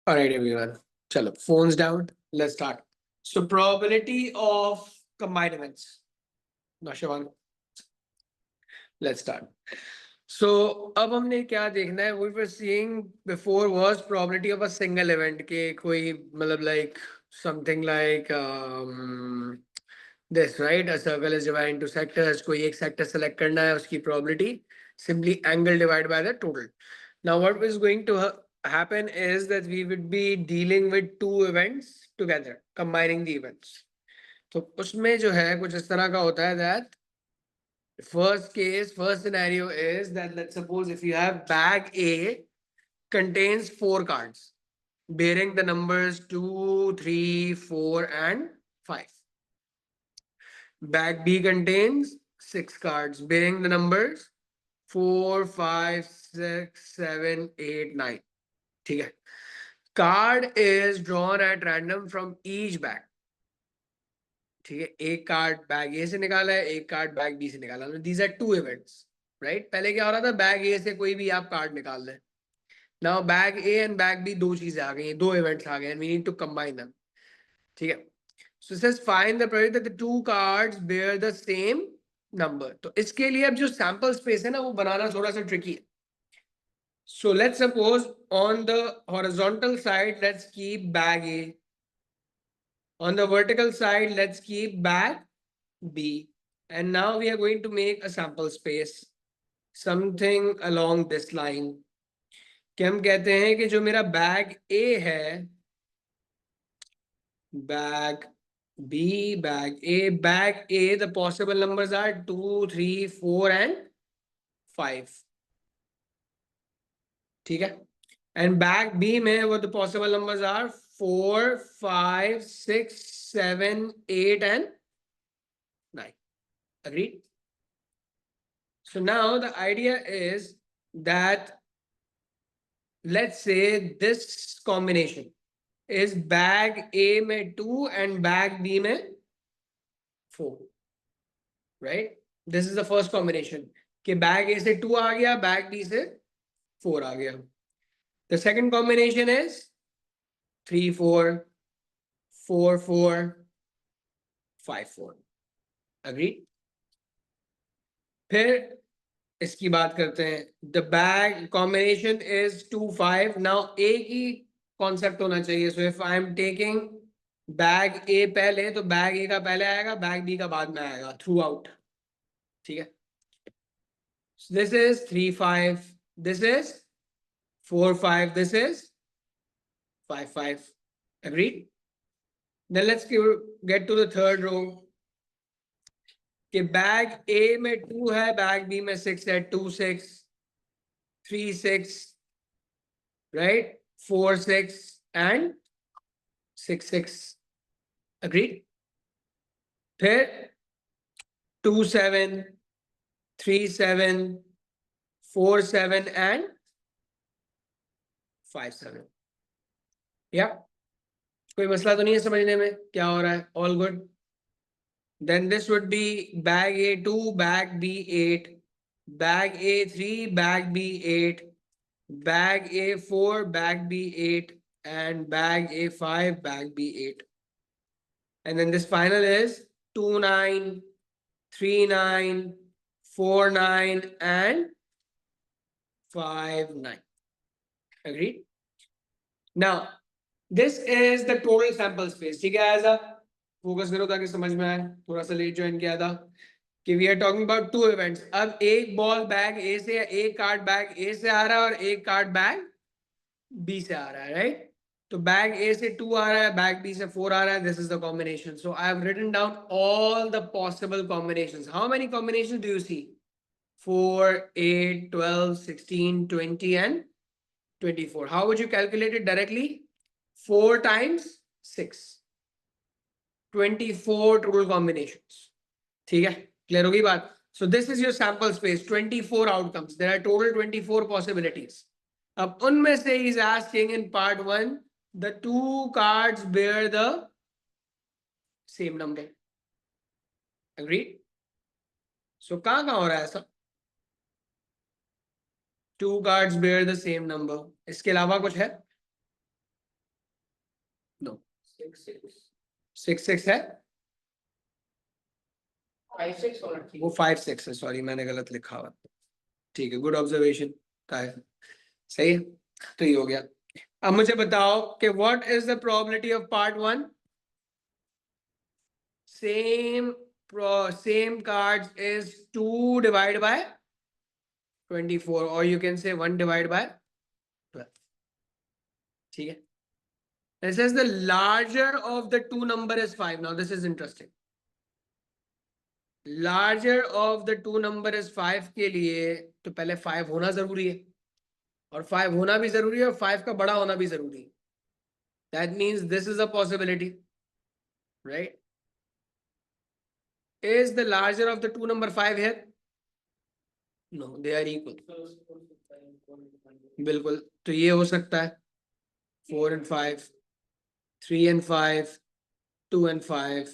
All right, everyone. Chalo, phones down. Let's start. So, probability of combined events. Nashavan, let's start. So, अब हमने क्या देखना है? We were seeing before was probability of a single event के कोई मतलब like something like this, right? A circle is divided into sectors. कोई एक sector select करना है, उसकी probability simply angle divided by the total. Now, what is going to happen is that we would be dealing with two events together, combining the events. तो उसमें जो है कुछ इस तरह का होता है that first scenario is that let's suppose if you have bag A contains 4 cards bearing the numbers 2, 3, 4 and 5. Bag B contains 6 cards bearing the numbers 4, 5, 6, 7, 8, 9. ठीक है. Card is drawn at random from each bag. ठीक है, एक card bag ए से निकाला है, एक card bag B से निकाला है. These are two events, right? पहले क्या हो रहा था, बैग ए से कोई भी आप कार्ड निकाल लें. Now bag A and bag B दो चीजें आ गई हैं, दो इवेंट्स आ गए हैं, we need to combine them. ठीक है. So it says find the probability that the two cards bear the same number. तो इसके लिए अब जो सैंपल स्पेस है ना वो बनाना थोड़ा सा ट्रिकी है. So let's suppose on the horizontal side let's keep bag A. On the vertical side, let's keep bag B. And now we are going to make a sample space. Something along this line. कि हम कहते हैं कि जो मेरा bag A है, bag B, bag A, the possible numbers are 2, 3, 4 and 5. ठीक है. And bag B में वो the possible numbers are 4, 5, 6, 7, 8 and 9. Agreed? So now the idea is that let's say this combination is bag A में 2 and bag B में 4, right? This is the first combination कि bag A से 2 आ गया, bag B से 4 आ गया. The second combination is 3, 4, 4, 4, 5, 4. Agreed? फिर इसकी बात करते हैं. The bag combination is 2, 5. Now एक ही कॉन्सेप्ट होना चाहिए. So if I am taking bag A पहले तो बैग A का पहले आएगा, बैग B का बाद में आएगा थ्रू आउट. ठीक है. So this is 3, 5. This is 4, 5. This is 5, 5. Agreed? Then let's get to the third row. कि बैग A में 2 है, बैग B में 6 है. 2, 6, 3, 6, right? 4, 6 and 6, 6. Agreed? फिर 2, 7, 3, 7, 4, 7 and 5, 7. या कोई मसला तो नहीं है समझने में क्या हो रहा है? All good. Then this would be bag A2, bag B8, bag A3, bag B8, bag A4, bag B8, and bag A5, bag B8. And then this final is 2, 9, 3, 9, 4, 9, and 5, 9. Agreed? Now, this is the total sample space. ठीक है, ऐसा focus करो ताकि समझ में आए. थोड़ा सा लेट ज्वाइन किया था कि we are talking about two events. अब एक बॉल बैग ए से, एक कार्ड बैग ए से आ रहा है और एक कार्ड बैग बी से आ रहा है, राइट? तो बैग ए से 2 आ रहा है, बैग बी से 4 आ रहा है. This is the combination. So I have written down all the possible combinations. How many combinations do you see? 4, 8, 12, 16, 20 and 24. How would you calculate it directly? 4 times 6. 24 total combinations. ठीक है, clear होगी बात? So this is your sample space. 24 outcomes. There are total 24 possibilities. अब उनमें से is asking in part 1, the two cards bear the same number. Agreed? So कहाँ हो रहा है ऐसा? Two cards bear the same number. इसके अलावा कुछ है? 6 है, 5-6 वो 5-6 है, सॉरी मैंने गलत लिखा हुआ। ठीक है, गुड ऑब्जर्वेशन का है, सही है। तो ये हो गया। अब मुझे बताओ कि what is the probability of part 1? same cards is 2 divided by 24, or you can say 1 divided by 12. ठीक है, this is the larger of the two number is 5. Now this is interesting. larger of the two number is 5 के लिए तो पहले 5 होना जरूरी है, और 5 होना भी जरूरी है, और 5 का बड़ा होना भी जरूरी है. That means this is a possibility, right? Is the larger of the two number 5 here? No, they are equal. बिल्कुल, तो ये हो सकता है 4 and 5, 3 and 5, 2 and 5.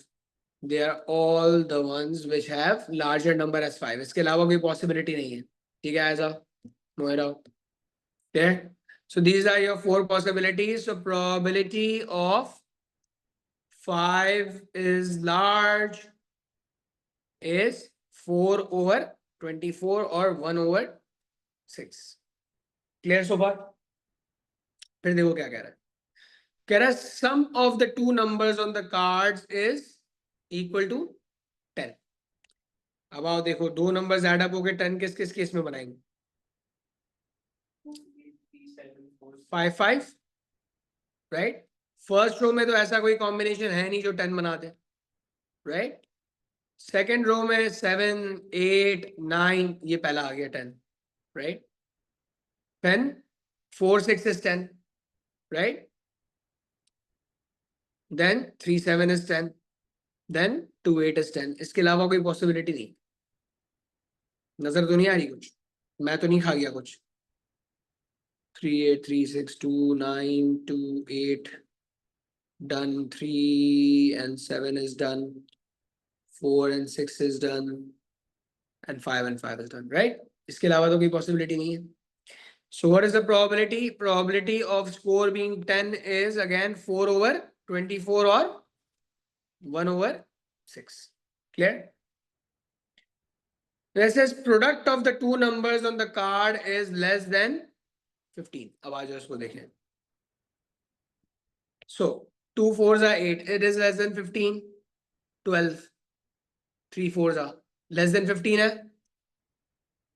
They are all the ones which have larger number as 5. इसके अलावा कोई possibility नहीं है. ठीक है, ऐसा no it out. Okay, so these are your 4 possibilities. So probability of 5 is large is 4/24 or 1/6. Clear so far? फिर देखो क्या कह रहा है. कह रहा है sum of the two numbers on the cards is equal to 10. अब आओ देखो, दो नंबर्स ऐड अप हो गए, 10 किस किस केस में बनाएंगे? 5-5, राइट? फर्स्ट रो में तो ऐसा कोई कॉम्बिनेशन है नहीं जो 10 बना दे, राइट? सेकेंड रो में 7, 8, 9, ये पहला आ गया 10, right? Then 4, 6 is 10, right? Then 3, 7 is 10. Then 2, 8 is 10. इसके अलावा कोई पॉसिबिलिटी नहीं. नजर तो नहीं आ रही कुछ? मैं तो नहीं खा गया कुछ? 3, 8, 3, 6, 2, 9, 2, 8 done. 3 and 7 is done. 4 and 6 is done. And 5 and 5 is done, right? इसके अलावा तो कोई पॉसिबिलिटी नहीं है. So what is the probability? Probability of score being 10 is again 4/24 or 1/6. Clear? This is product of the two numbers on the card is less than 15. अब आ जाओ इसको देखें. So 2 4s are 8. It is less than 15. 12. 3 4s are less than 15 है?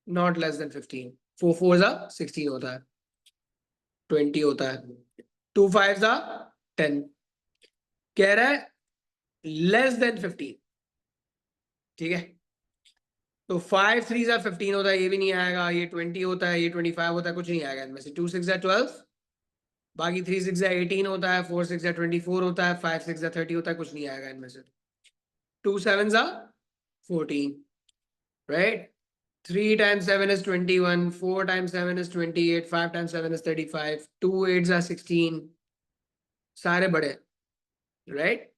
Not less than 15. 4 4s are 16 होता है. 20 होता है. 2 5s are 10. कह रहा है less than 15. ठीक है, तो 5 3s are 15 होता है, ये भी नहीं आएगा. ये 20 होता है, ये 25 होता है, कुछ नहीं आएगा इनमें से. 2 6 are 12, बाकी 3 6 are 18 होता है, 4 6 are 24 होता है, 5 6 are 30 होता है, कुछ नहीं आएगा इनमें से. 2 7s are 14, right? 3 times 7 is 21, 4 times 7 is 28, 5 times 7 is 35, 2 8s are 16, सारे बड़े, right?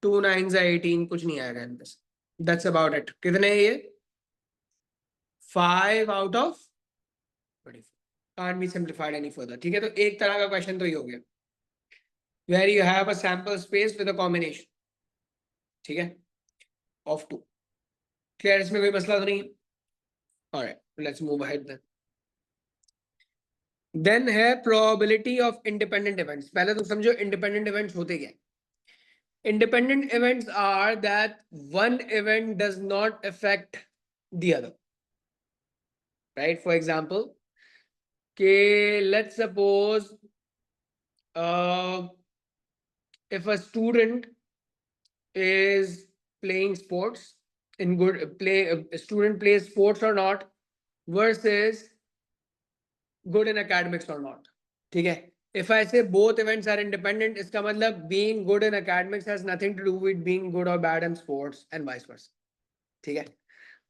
2 9s are 18, कुछ नहीं आएगा इनमें से. That's about it. कितने हैं ये? 5 out of 24. Can't be simplified any further. ठीक है, तो एक तरह का क्वेश्चन तो ये हो गया, where you have a sample space with a combination. ठीक है, of 2. Clear? इसमें कोई मसला तो नहीं है? Alright, let's move ahead then. Then है probability of independent events. पहले तो समझो independent events होते क्या. Independent events are that one event does not affect the other. Right? For example, okay, let's suppose if a student is playing sports in good play, a student plays sports or not versus good in academics or not. ठीक है, if I say both events are independent, इसका मतलब being good in academics has nothing to do with being good or bad in sports and vice versa. ठीक है,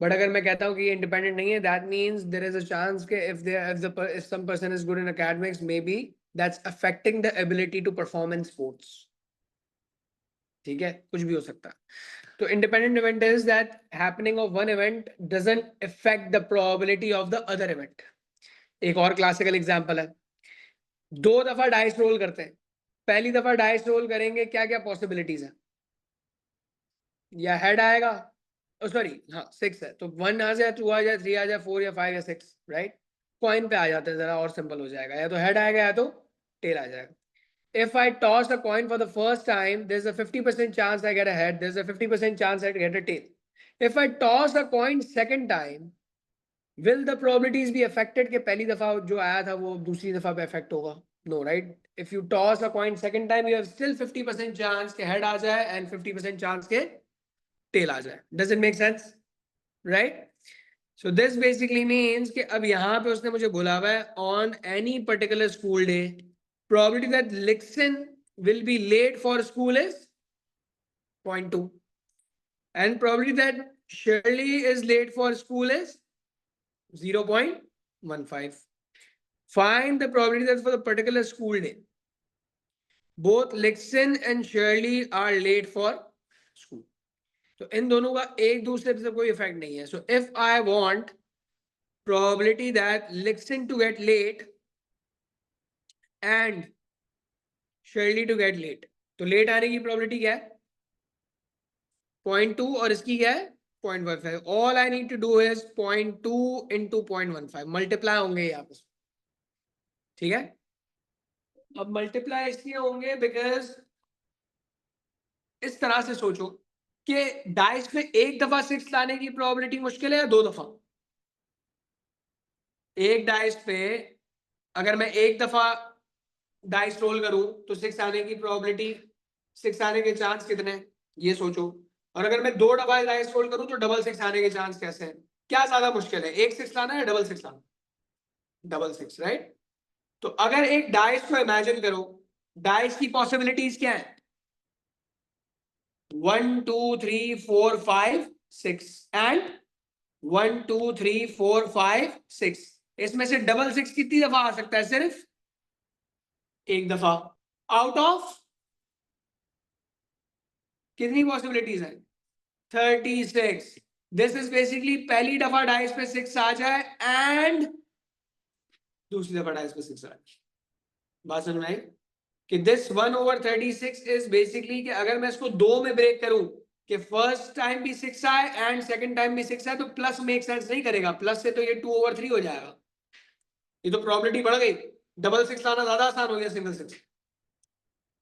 but अगर मैं कहता हूँ कि ये independent नहीं है, that means there is a chance कि if some person is good in academics, maybe that's affecting the ability to perform in sports. ठीक है, कुछ भी हो सकता है. तो independent event is that happening of one event doesn't affect the probability of the other event. एक और क्लासिकल एग्जांपल है, 2 दफा डाइस रोल करते हैं, पहली दफा डाइस रोल करेंगे, क्या क्या पॉसिबिलिटीज है? या हेड आएगा, सॉरी हाँ 6 है तो 1 आ जाए, 2 आ जाए, 3 आ जाए, 4 या 5 या 6, राइट? कॉइन पे आ जाते हैं, जरा और सिंपल हो जाएगा, या तो हेड आएगा या तो टेल आ जाएगा. If I toss a coin for the first time, there's a 50% chance I get a head. There's a 50% chance I get a tail. If I toss a coin second time, will the probabilities be affected कि पहली दफा जो आया था वो दूसरी दफा पे affect होगा? No, right? If you toss a coin second time, you have still 50% chance के head आ जाए and 50% chance के tail आ जाए. Does it make sense? Right? So this basically means कि अब यहाँ पे उसने मुझे बोला हुआ है on any particular school day, probability that Lixin will be late for school is 0.2, and probability that Shirley is late for school is 0.15. Find the probability that for the particular school day, both Lixin and Shirley are late for school. तो इन दोनों का एक दूसरे से कोई effect नहीं है. So if I want probability that Lixin to get late and Shirley to get late, तो लेट आने की प्रोबेबिलिटी क्या है? 0.2, और इसकी क्या है? 0.15. All I need to do is 0.2 into 0.15, multiply होंगे ये आपस में. ठीक है, अब मल्टीप्लाई इसलिए होंगे बिकॉज इस तरह से सोचो कि डाइस में एक दफा 6 लाने की प्रोबेबिलिटी मुश्किल है या दो दफा? एक डाइस पे अगर मैं एक दफा डाइस रोल करूं तो 6 आने की प्रोबेबिलिटी, 6 आने के चांस कितने हैं ये सोचो. और अगर मैं दो दफा डाइस रोल करूं तो डबल 6 आने के चांस कैसे हैं? क्या ज्यादा मुश्किल है, एक 6 लाना या डबल 6 लाना? Double 6, right? तो अगर एक डाइस को इमेजिन करो, डाइस की पॉसिबिलिटीज क्या है? 1 2 3 4 5 6 एंड 1 2 3 4 5 6. इसमें से डबल 6 कितनी दफा आ सकता है? सिर्फ एक दफा. आउट ऑफ कितनी पॉसिबिलिटीज है? 36. दिस इज बेसिकली पहली दफा डाइस पे 6 आ जाए एंड दूसरी दफा डाइस पे 6 आ जाए. बात समझ में आई? कि दिस 1/36 इज बेसिकली कि अगर मैं इसको दो में ब्रेक करूं कि फर्स्ट टाइम भी 6 आए एंड सेकंड टाइम भी 6 आए, तो प्लस मेक सेंस नहीं करेगा. प्लस से तो ये 2/3 हो जाएगा. ये तो प्रोबेबिलिटी बढ़ गई. डबल 6 लाना ज्यादा आसान हो गया सिंगल 6.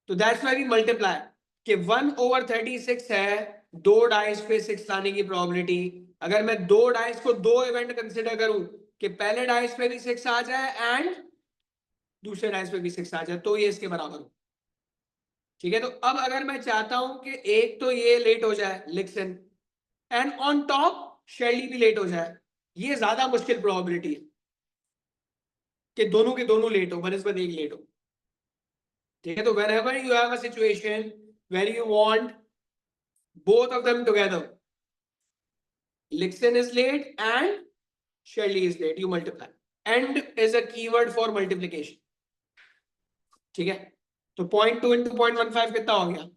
तो दैट्स व्हाई वी मल्टीप्लाई कि 1/36 है दो डाइस पे 6 लाने की प्रोबेबिलिटी. अगर मैं दो डाइस को दो इवेंट कंसिडर करूं कि पहले डाइस पे भी 6 आ जाए एंड दूसरे डाइस पे भी 6 आ जाए, तो ये इसके बराबर हो. ठीक है, तो अब अगर मैं चाहता हूं कि एक तो ये लेट हो जाए लिक्सन एंड ऑन टॉप शेरली भी लेट हो जाए, ये ज्यादा मुश्किल प्रोबेबिलिटी है कि दोनों के दोनों लेट हो बनस्पत एक लेट हो. ठीक है, तो whenever you have a situation where you want both of them together, Lixin is late and Shirley is late, you multiply. And is a keyword for multiplication. ठीक है, तो 0.2 इंटू 0.15 कितना हो गया?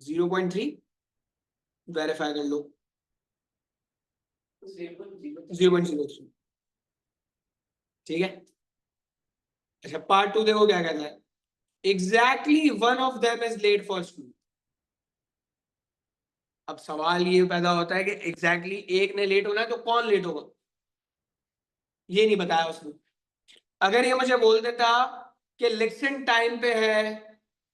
0.3. वेरीफाई कर लो. 0.03. ठीक है. अच्छा, पार्ट 2 देखो क्या कहता है. Exactly one of them is late for school. अब सवाल ये पैदा होता है कि एग्जैक्टली एक ने लेट होना है तो कौन लेट होगा? ये नहीं बताया उसने. अगर ये मुझे बोल देता कि लिक्सन टाइम पे है,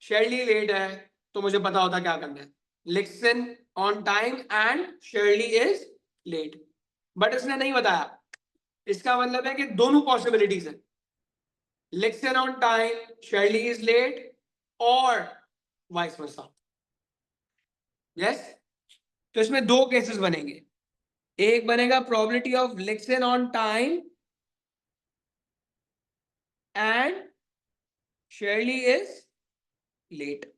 शर्ली लेट है, तो मुझे पता होता क्या करना है. Lixon on time and Shirley is late. But इसने नहीं बताया. इसका मतलब है कि दोनों पॉसिबिलिटीज है. Lixon on time, Shirley is late, और वाइस वर्सा. यस. तो इसमें दो केसेस बनेंगे. एक बनेगा probability of Lixon on time and Shirley is late,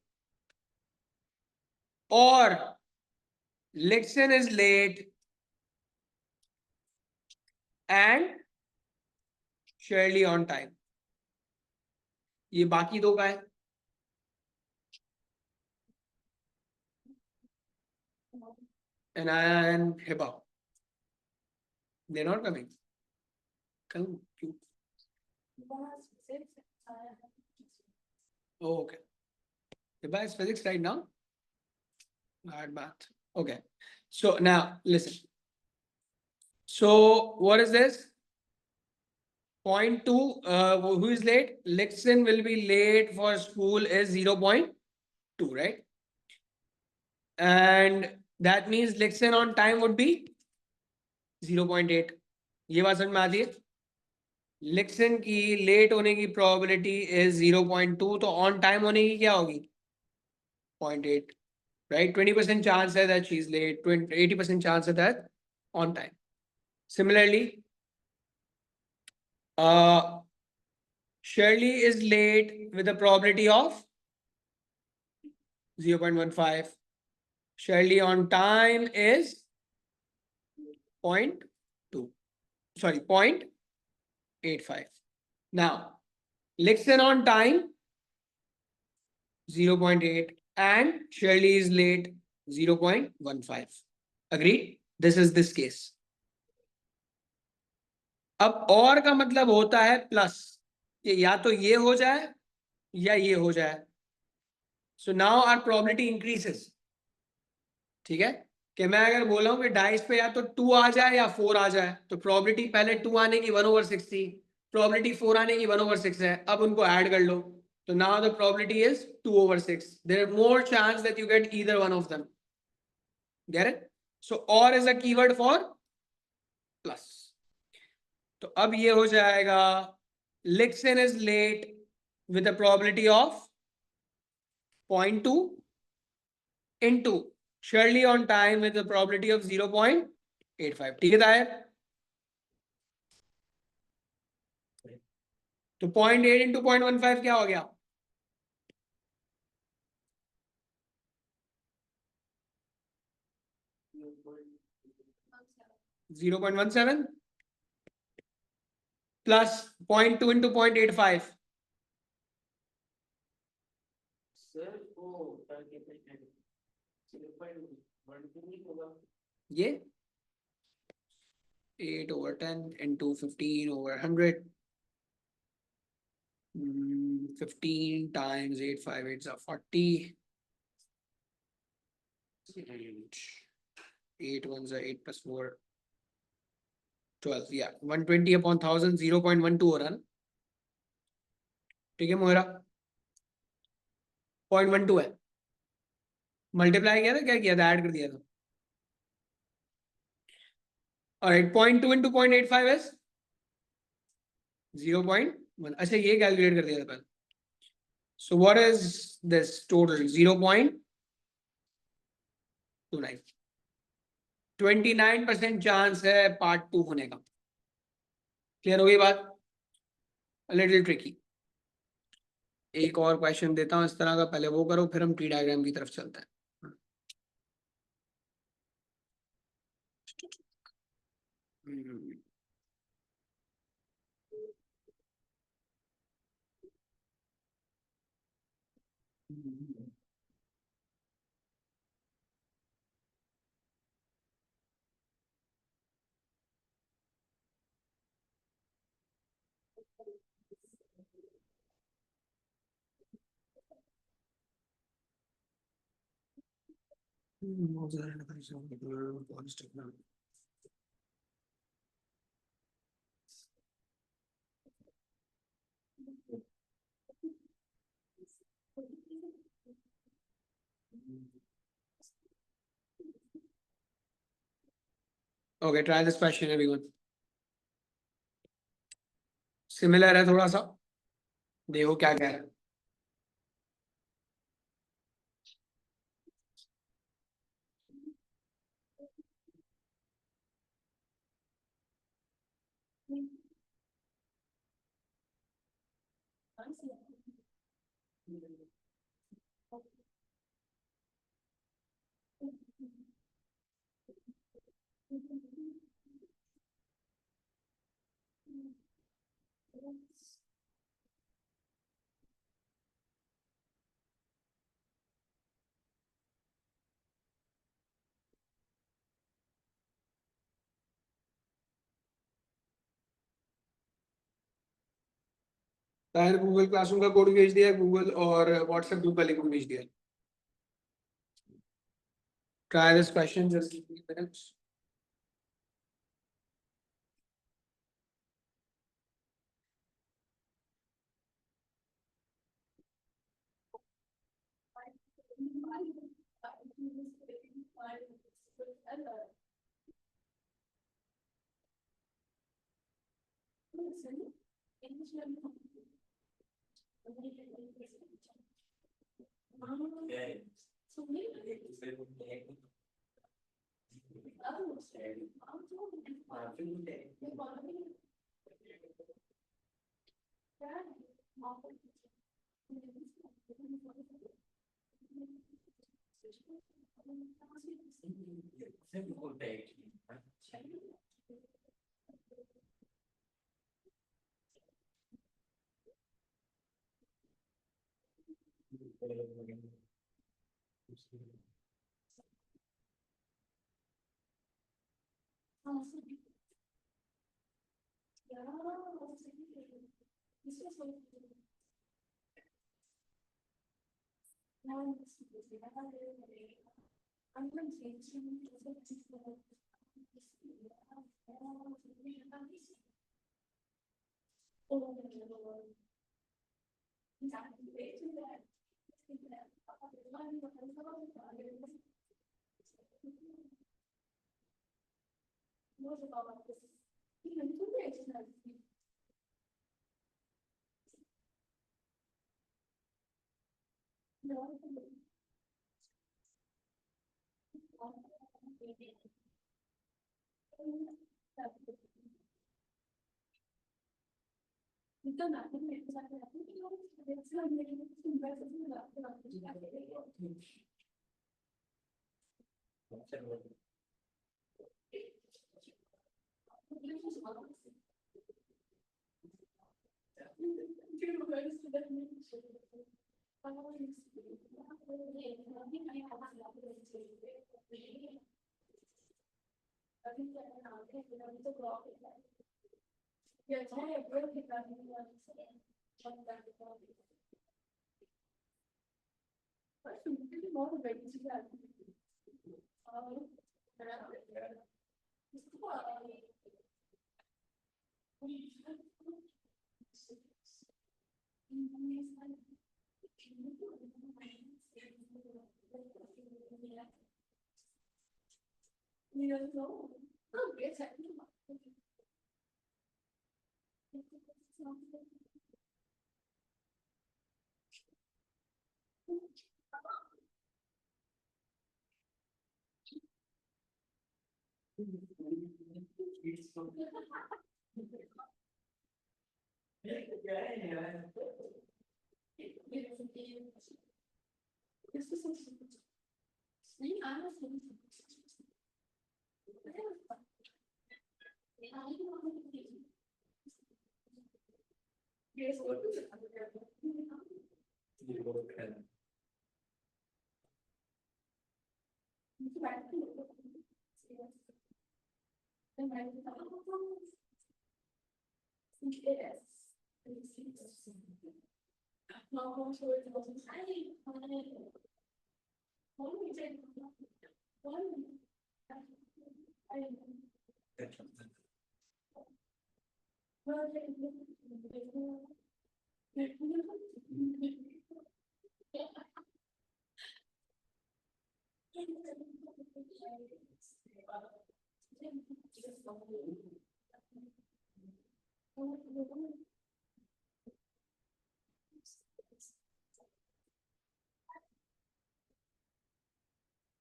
और Lixon is late and Shirley on time. ये बाकी दो का है. Anaya and Hiba, they're not coming. क्यों? Okay. Deba is physics right now. Hard math. Okay. So now listen. So what is this? Point two. Who is late? Lixin will be late for school is 0.2, right? And that means Lixin on time would be 0.8. ये बात समझ में आती है? लिक्सन की late होने की probability is 0.2, तो ऑन टाइम होने की क्या होगी? 0.8, right? 20% chance है that she's late, 80% chance है that on time. Similarly, Shirley is late with a probability of 0.15. Shirley on time is 0.2. Sorry, 0.85. Now, Lixon on time 0.8 and Shirley is late 0.15. Agreed? This is this case. अब और का मतलब होता है plus, कि या तो ये हो जाए या ये हो जाए. So now our probability increases. ठीक है, कि मैं अगर बोला हूं कि डाइस पे या तो 2 आ जाए या 4 आ जाए, तो प्रोबेबिलिटी पहले 2 आने की 1/6 थी, प्रोबेबिलिटी 4 आने की 1/6 है. अब उनको ऐड कर लो, तो now the probability is 2/6. There is more chance that you get either one of them. Get it? So or is a keyword for plus. तो अब ये हो जाएगा Lixin is late with a probability of 0.2 into Shirley on time with a probability of 0.85. ठीक है ताहिर? तो 0.8 into 0.15 क्या हो गया? 0.17 plus 0.2 into 0.85. ये 8/10 into 15/100. 15 times 8, 5 8s are 40. 8 1s are 8 plus 4. 12, yeah, 120 upon 1000, 0.12 हो रहा है ना. ठीक है मोहरा, 0.12 है. मल्टीप्लाई किया था, क्या किया था, ऐड कर दिया था. Alright, 0.2 into 0.85 is 0.1. अच्छा ये कैलकुलेट कर दिया था पहले. So what is this total? 0.29. 29% chance है पार्ट 2 होने का. क्लियर हो गई बात? Little tricky. एक और क्वेश्चन देता हूं इस तरह का, पहले वो करो फिर हम ट्री डायग्राम की तरफ चलते हैं. Okay, try this question everyone. Similar है थोड़ा सा, देखो क्या कह रहा है. शायद गूगल क्लासरूम का कोड भेज दिया, गूगल और व्हाट्सएप ग्रुप वाले को भेज दिया। Try this question just 3 minutes.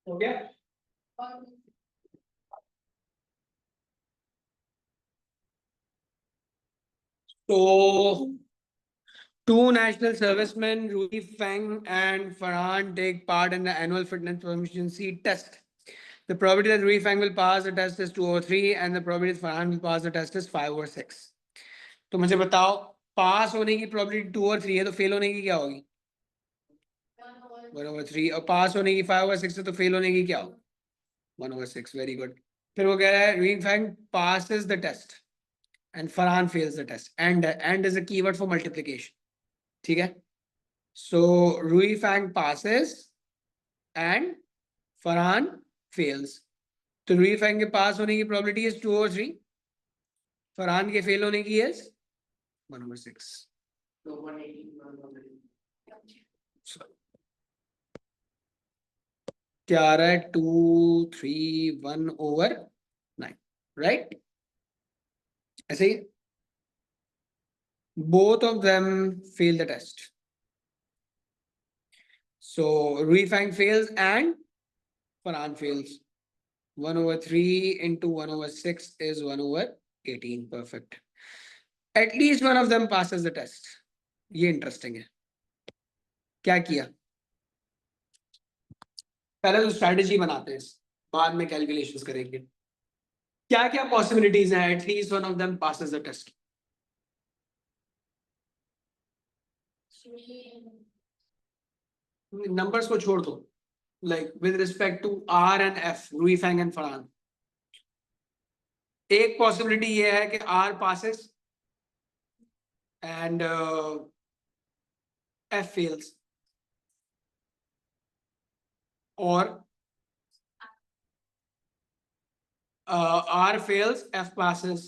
हो गया? So, two national servicemen, Rudy Feng and Farhan, take part in the annual fitness proficiency test. The probability that Rudy Feng will pass the test is 2/3, and the probability that Farhan will pass the test is 5/6. तो मुझे बताओ, पास होने की probability 2/3 है, तो fail होने की क्या होगी? 1/3. और पास होने की 5/6 है, तो फेल होने की क्या होगी? 1/6. Very good. फिर वो कह रहा है Rudy Feng passes the test and Farhan fails the test. And is a keyword for multiplication. ठीक है, so Rui Fang passes and Farhan fails. तो रूई फैंग के पास होने की प्रोबेबिलिटी इज 2 और 3, फरहान के फेल होने की इज 1/6। क्या आ रहा है? 2, 3, 1/9, राइट? ऐसे ही both of them fail the test. So Rui Fang fails and Farhan fails. 1/3 into 1/6 is 1/18. Perfect. At least one of them passes the test. ये इंटरेस्टिंग है। क्या किया? पहले तो स्ट्रैटेजी बनाते हैं, बाद में कैलकुलेशंस करेंगे। क्या क्या पॉसिबिलिटीज हैं? At least one of them passes the test. Numbers को छोड़ दो, like with respect to R and F, Rui Fang and Farhan. एक पॉसिबिलिटी ये है कि R passes and F fails, और आर फेल्स, एफ passes,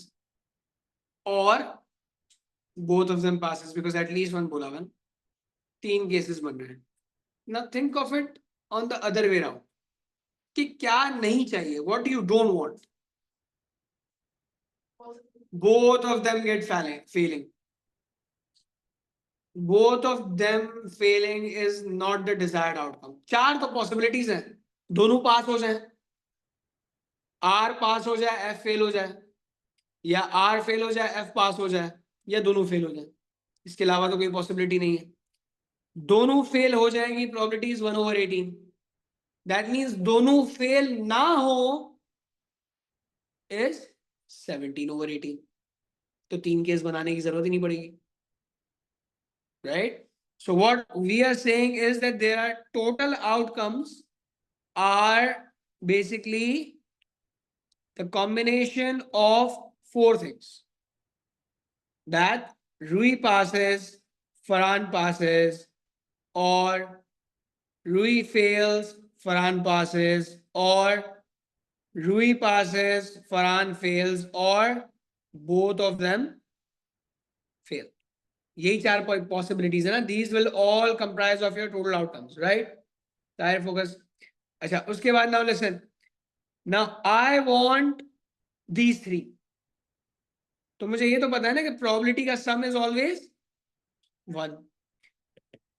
और both of them passes because at least one बोला मैंने। 3 केसेस बन रहे हैं। Now think of it on the other way around, कि क्या नहीं चाहिए, what you don't want, both of them get failing, both of them failing is not the desired outcome। 4 तो possibilities हैं, दोनों पास हो जाए, आर पास हो जाए, एफ फेल हो जाए, या आर फेल हो जाए, एफ पास हो जाए, या दोनों फेल हो जाए। इसके अलावा तो कोई पॉसिबिलिटी नहीं है। दोनों फेल हो जाएंगी, प्रोबेबिलिटी इज 1/18। दैट मींस दोनों फेल ना हो इज 17/18। तो 3 केस बनाने की जरूरत ही नहीं पड़ेगी, right? So what we are saying is that there are total outcomes are basically the combination of 4 things, that Rui passes, Farhan passes, or Rui fails, Farhan passes, or Rui passes, Farhan fails, or both of them fail. यही 4 possibilities है ना। These will all comprise of your total outcomes, right? Direct focus। अच्छा, उसके बाद now listen. Now I want these 3। तो मुझे ये तो पता है ना कि probability का sum is always 1,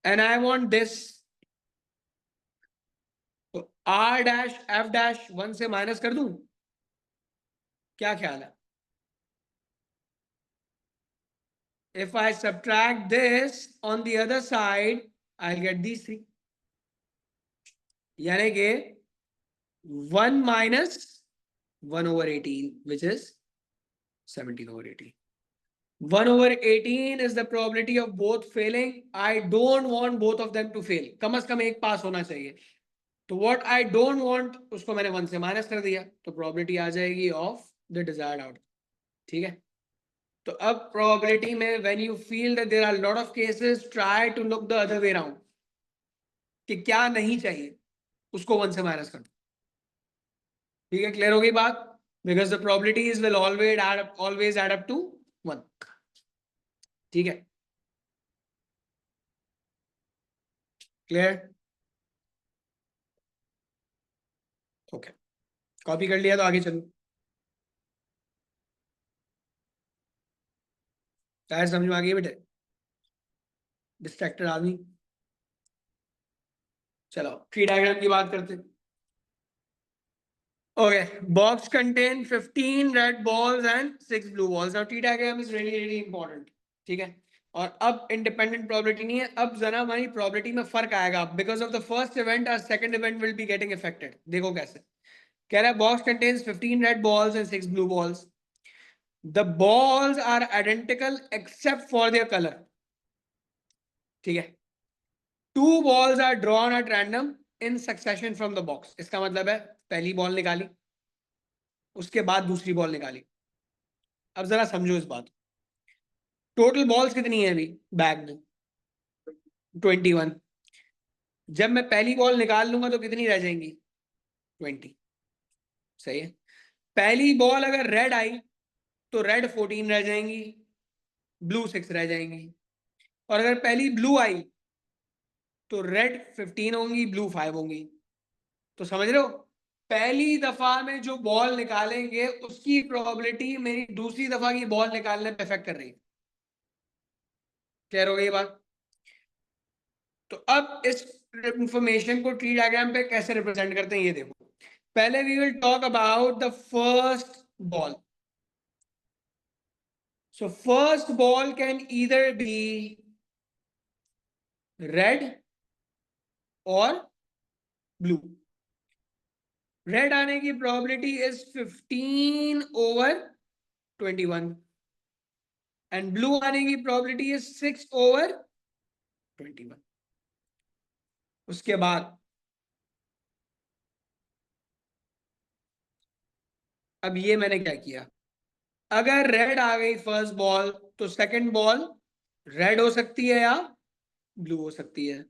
and I want this। तो R dash F dash 1 से माइनस कर दूं? क्या ख्याल है? If I subtract this on the other side, I'll get these 3। यानी कि 1 minus 1/18, which is 17/18। 1/18 is the probability of both failing. I don't want both of them to fail। कम से कम एक पास होना चाहिए। तो what I don't want उसको मैंने 1 से माइनस कर दिया, तो probability आ जाएगी of the desired outcome। ठीक है, तो अब probability में when you feel that there are a lot of cases, try to look the other way around, कि क्या नहीं चाहिए उसको 1 से माइनस कर दो। ठीक है, क्लियर हो गई बात? Because the probabilities will always add up to 1। ठीक है, क्लियर? ओके, कॉपी कर लिया तो आगे चलो। शायद समझ में आ गई बेटे? डिस्ट्रैक्टेड आदमी। चलो ट्री डायग्राम की बात करते हैं। Okay, box contain 15 red balls and 6 blue balls. Now T diagram is really important. ठीक है, और अब इंडिपेंडेंट प्रोबेबिलिटी नहीं है, अब जरा हमारी प्रोबेबिलिटी में फर्क आएगा। Because of the first event और second event will be getting affected. देखो कैसे कह रहा है, box contains 15 red balls and 6 blue balls. The balls are identical except for their colour. ठीक है, 2 balls are drawn at random in succession from the box। इसका मतलब है पहली बॉल निकाली, उसके बाद दूसरी बॉल निकाली। अब जरा समझो इस बात, टोटल बॉल्स कितनी है अभी बैग में? 21। जब मैं पहली बॉल निकाल लूंगा तो कितनी रह जाएंगी? 20। सही है। पहली बॉल अगर रेड आई तो रेड 14 रह जाएंगी, ब्लू 6 रह जाएंगी। और अगर पहली ब्लू आई तो रेड 15 होंगी, ब्लू 5 होंगी। तो समझ रहे हो, पहली दफा में जो बॉल निकालेंगे उसकी प्रोबेबिलिटी मेरी दूसरी दफा की बॉल निकालने पे इफेक्ट कर रही है। क्लियर हो गई ये बात? तो अब इस इंफॉर्मेशन को ट्री डायग्राम पे कैसे रिप्रेजेंट करते हैं ये देखो। पहले we will talk about the first ball. So first ball can either be red or blue. Red आने की प्रोबेबिलिटी इज 15/21 एंड ब्लू आने की प्रोबेबिलिटी इज 6/21। उसके बाद अब ये मैंने क्या किया, अगर रेड आ गई फर्स्ट बॉल तो सेकंड बॉल रेड हो सकती है या ब्लू हो सकती है।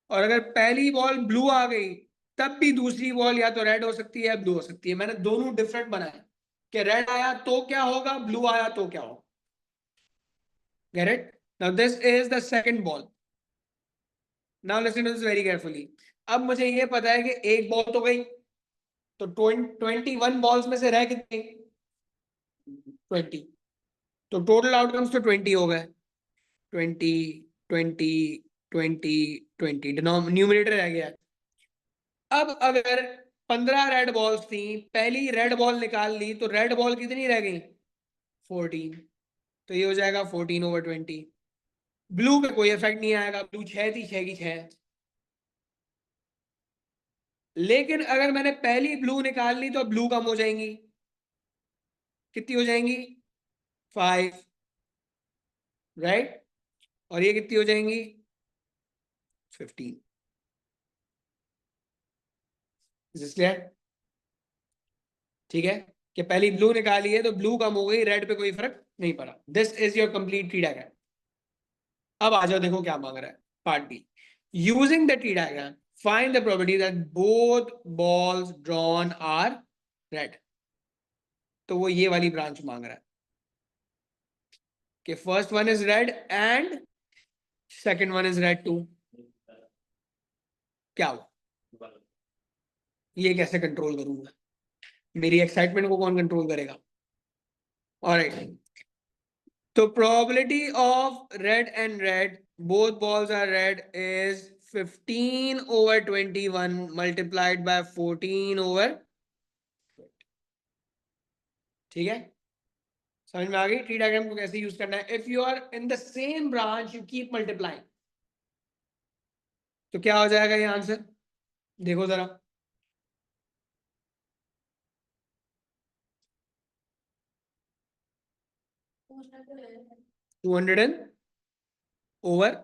और अगर पहली बॉल ब्लू आ गई तब भी दूसरी बॉल या तो रेड हो सकती है या ब्लू हो सकती है। मैंने दोनों डिफरेंट बनाए कि रेड आया तो क्या होगा, ब्लू आया तो क्या होगा। Get it? Now this is the second ball. Now listen to this very carefully. अब मुझे ये पता है कि एक बॉल तो गई, तो 21 बॉल्स में से रह कितनी? 20। तो टोटल आउटकम्स तो 20 हो गए। 20 20 20 20 न्यूमरेटर रह गया। अब अगर 15 रेड बॉल्स थी, पहली रेड बॉल निकाल ली तो रेड बॉल कितनी रह गई? 14। तो ये हो जाएगा 14/20। ब्लू पे कोई इफेक्ट नहीं आएगा, ब्लू 6 थी, 6 की 6। लेकिन अगर मैंने पहली ब्लू निकाल ली तो ब्लू कम हो जाएंगी। कितनी हो जाएंगी? 5। राइट? और ये कितनी हो जाएंगी? 15। इसलिए ठीक है कि पहली ब्लू निकाली है तो ब्लू कम हो गई, रेड पे कोई फर्क नहीं पड़ा। This is your complete tree diagram. अब आ जाओ, देखो क्या मांग रहा है। Part B, using the tree diagram find the probability that both balls drawn are red. तो वो ये वाली ब्रांच मांग रहा है कि first one is red and second one is red too. क्या हो, ये कैसे कंट्रोल करूंगा? मेरी एक्साइटमेंट को कौन कंट्रोल करेगा? ऑलराइट, तो probability of red and red, both balls are red, is 15/21 multiplied by 14/, ठीक है? समझ में आ गई ट्री डायग्राम को कैसे यूज करना है? If you are in the same branch you keep multiplying, तो क्या हो जाएगा ये आंसर? देखो जरा, 200 and over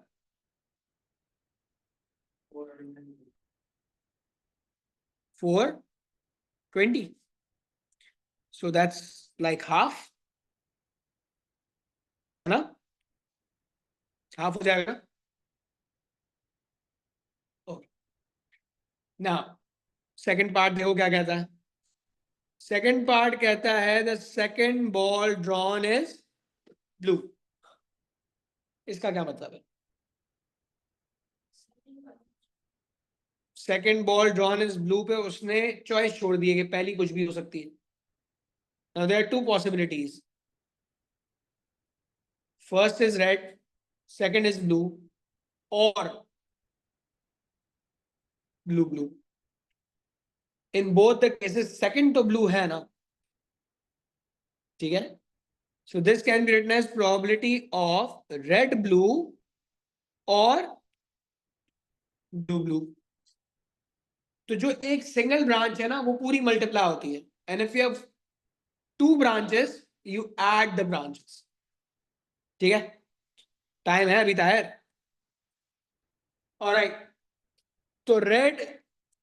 420, so that's like half, है ना? हाफ हो जाएगा। ओके, ना सेकंड पार्ट देखो क्या कहता है। सेकंड पार्ट कहता है the second ball drawn is blue. इसका क्या मतलब है? Second ball drawn is blue पे उसने चॉइस छोड़ दी है कि पहली कुछ भी हो सकती है। Now there are two possibilities, first is red, second is blue, और blue blue. In both the cases second तो ब्लू है ना, ठीक है? So this can be written as probability of red blue और ब्लू ब्लू। तो जो एक सिंगल ब्रांच है ना वो पूरी मल्टीप्लाई होती है, and if you have two branches you add the branches. ठीक है? टाइम है अभी तायर। ऑलराइट, तो रेड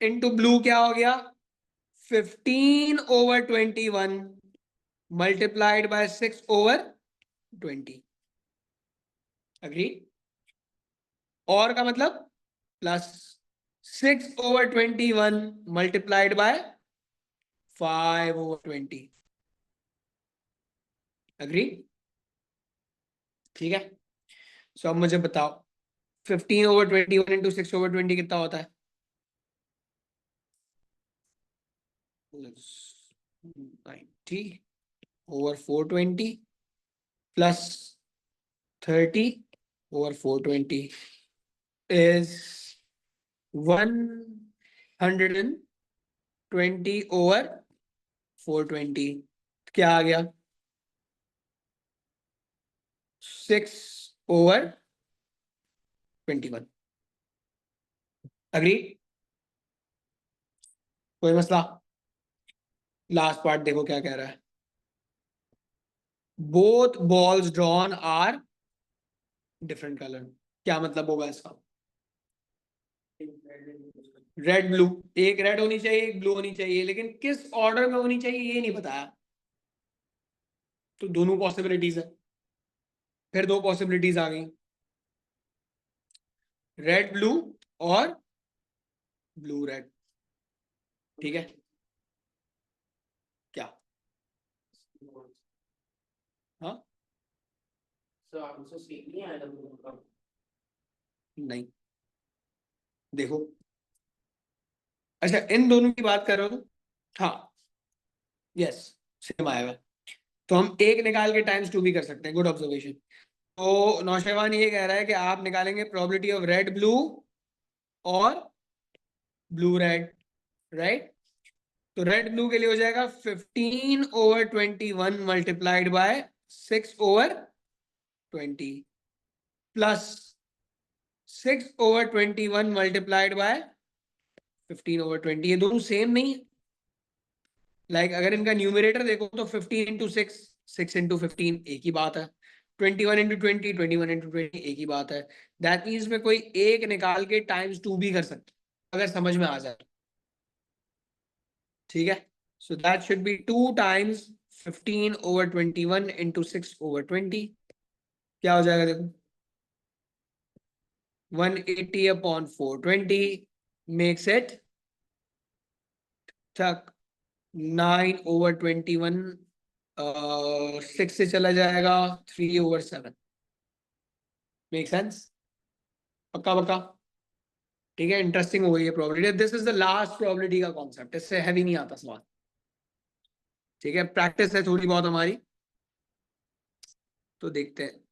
इंटू ब्लू क्या हो गया? 15/21 मल्टीप्लाइड बाय 6/20। अग्री? और का मतलब प्लस 6/21 मल्टीप्लाइड बाय 5/20। अग्री? ठीक है। सो अब मुझे बताओ 15/21 इंटू 6/20 कितना होता है? 90/420 प्लस 30/420 is 120/420। क्या आ गया? 6/21। अग्री? कोई मसला? लास्ट पार्ट देखो क्या कह रहा है। Both balls drawn are different colour. क्या मतलब होगा इसका? Red blue. एक रेड होनी चाहिए, एक ब्लू होनी चाहिए, लेकिन किस ऑर्डर में होनी चाहिए ये नहीं बताया। तो दोनों पॉसिबिलिटीज है। फिर दो पॉसिबिलिटीज आ गई, रेड ब्लू और ब्लू रेड। ठीक है। क्या? हाँ, नहीं, देखो। अच्छा, इन दोनों की बात कर रहे हो तुम? हाँ, यस, सेम आएगा। तो हम एक निकाल के टाइम्स टू भी कर सकते हैं। Good observation. तो नौशेवान ये कह रहा है कि आप निकालेंगे प्रोबेबिलिटी ऑफ रेड ब्लू और ब्लू रेड, राइट? तो रेड ब्लू के लिए हो जाएगा 15/21 multiplied by 6/20 plus 6/21 multiplied by 15/20। ये दोनों सेम नहीं है। अगर इनका न्यूमरेटर देखो तो 15 × 6, 6 × 15 एक ही बात है। 21 × 20, 21 × 20 एक ही बात है। दैट मीन्स में कोई एक निकाल के टाइम्स टू भी कर सकते अगर समझ में आ जाए। ठीक है। So that should be 2 times 15/21 into 6/20। क्या हो जाएगा देखो? 180/420 मेक्स इट तक 9/21। 6 से चला जाएगा 3/7। Make sense? पक्का पक्का? ठीक है। इंटरेस्टिंग हो गई है probability. This is the last probability का कॉन्सेप्ट, इससे हैवी नहीं आता सवाल। ठीक है, प्रैक्टिस है थोड़ी बहुत हमारी, तो देखते हैं।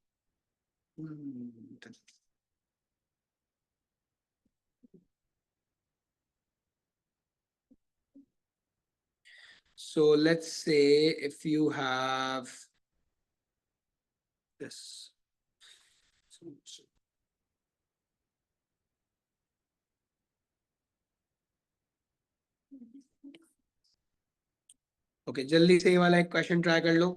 So let's say if you have this. Okay, जल्दी से ये वाला एक क्वेश्चन ट्राई कर लो।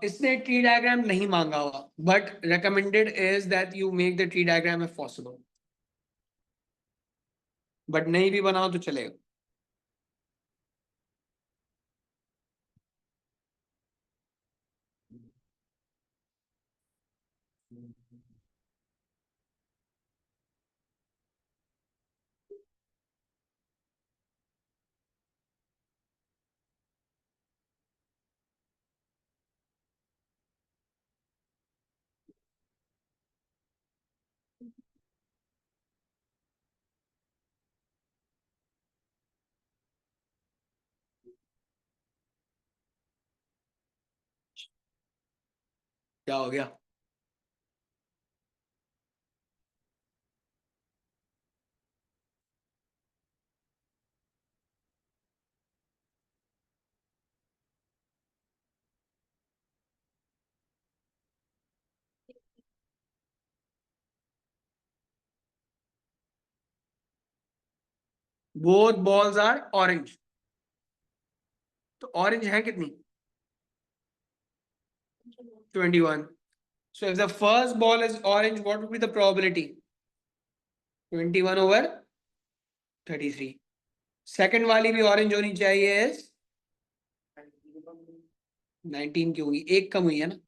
इसने ट्री डायग्राम नहीं मांगा हुआ, but recommended is that you make the tree diagram if possible. But नहीं भी बनाओ तो चलेगा। क्या हो गया? Both balls are orange. तो ऑरेंज है कितनी? 21। So if the first ball is orange, what would be the probability? 21/33। Second वाली भी ऑरेंज होनी चाहिए, इज 19 की होगी, एक कम हुई है ना।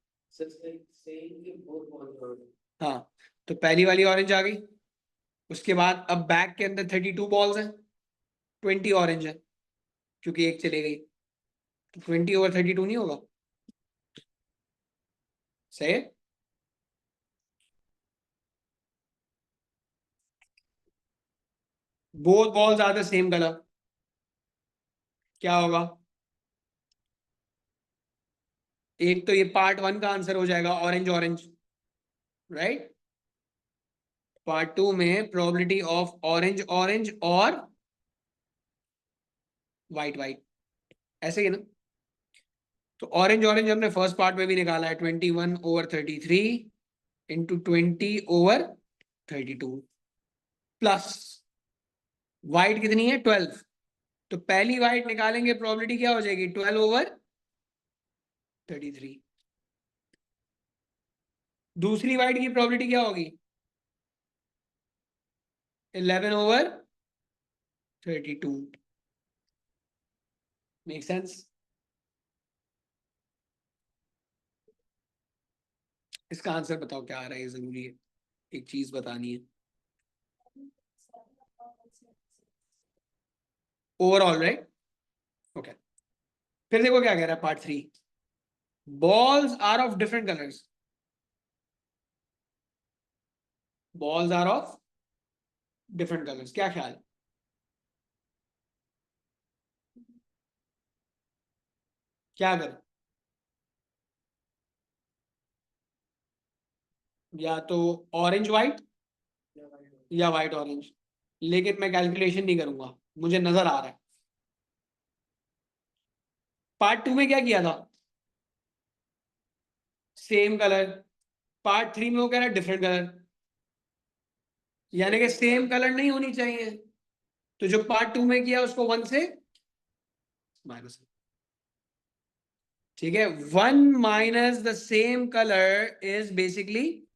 हाँ, तो पहली वाली ऑरेंज आ गई। उसके बाद अब बैग के अंदर 32 बॉल्स हैं, 20 ऑरेंज है क्योंकि एक चले गई, तो 20/32 नहीं होगा? सही है। Both balls are the same colour, क्या होगा? एक तो ये पार्ट 1 का आंसर हो जाएगा, ऑरेंज ऑरेंज, राइट। पार्ट 2 में प्रोबेबिलिटी ऑफ ऑरेंज ऑरेंज और व्हाइट व्हाइट, ऐसे ही ना। तो ऑरेंज ऑरेंज हमने फर्स्ट पार्ट में भी निकाला है, 21/33 इंटू 20/32 प्लस व्हाइट कितनी है 12, तो पहली व्हाइट निकालेंगे, प्रोबेबिलिटी क्या हो जाएगी 12/33। दूसरी व्हाइट की प्रोबेबिलिटी क्या होगी 11/32। Make sense? इसका आंसर बताओ क्या आ रहा है, जरूरी है, एक चीज बतानी है। Overall, right. ओके, फिर देखो क्या कह रहा है part 3, balls are of different colors, balls are of different colors, क्या ख्याल? क्या कर, या तो ऑरेंज व्हाइट या व्हाइट ऑरेंज, लेकिन मैं कैलकुलेशन नहीं करूंगा, मुझे नजर आ रहा है। पार्ट 2 में क्या किया था, सेम कलर। पार्ट 3 में वो कह रहा है डिफरेंट कलर, यानी कि सेम कलर नहीं होनी चाहिए, तो जो पार्ट 2 में किया उसको 1 से माइनस। ठीक है, 1 minus the same colour is basically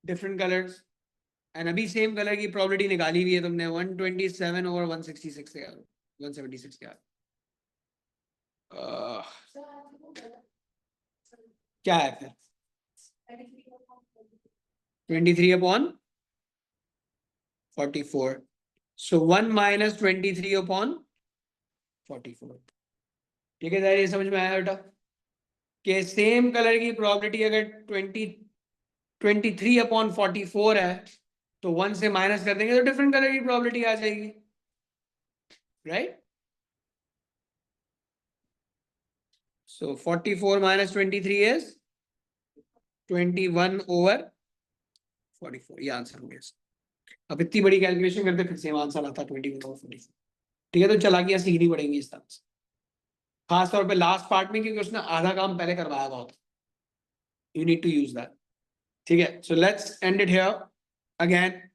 different colours. And अभी सेम कलर की प्रोबेबिलिटी निकाली हुई है तुमने, 127/166 यार, 176 यार। क्या है फिर 23/44, सो 1 माइनस 23/44। ठीक है, ये समझ में आया बेटा कि सेम कलर की प्रोबेबिलिटी अगर 23/44 है, तो 1 से माइनस कर देंगे तो डिफरेंट कलर की प्रोबेबिलिटी आ जाएगी, राइट। सो 44 माइनस 23 इज 21/44, ये आंसर हो गया। अब इतनी बड़ी कैलकुलेशन करते फिर सेम आंसर आता 21/44। ठीक है, तो चालाकियां सीखनी पड़ेंगी इस तरह से, खास तौर पे लास्ट पार्ट में, क्योंकि उसने आधा काम पहले करवाया हुआ होता। You need to use that. ठीक है, so let's end it here again.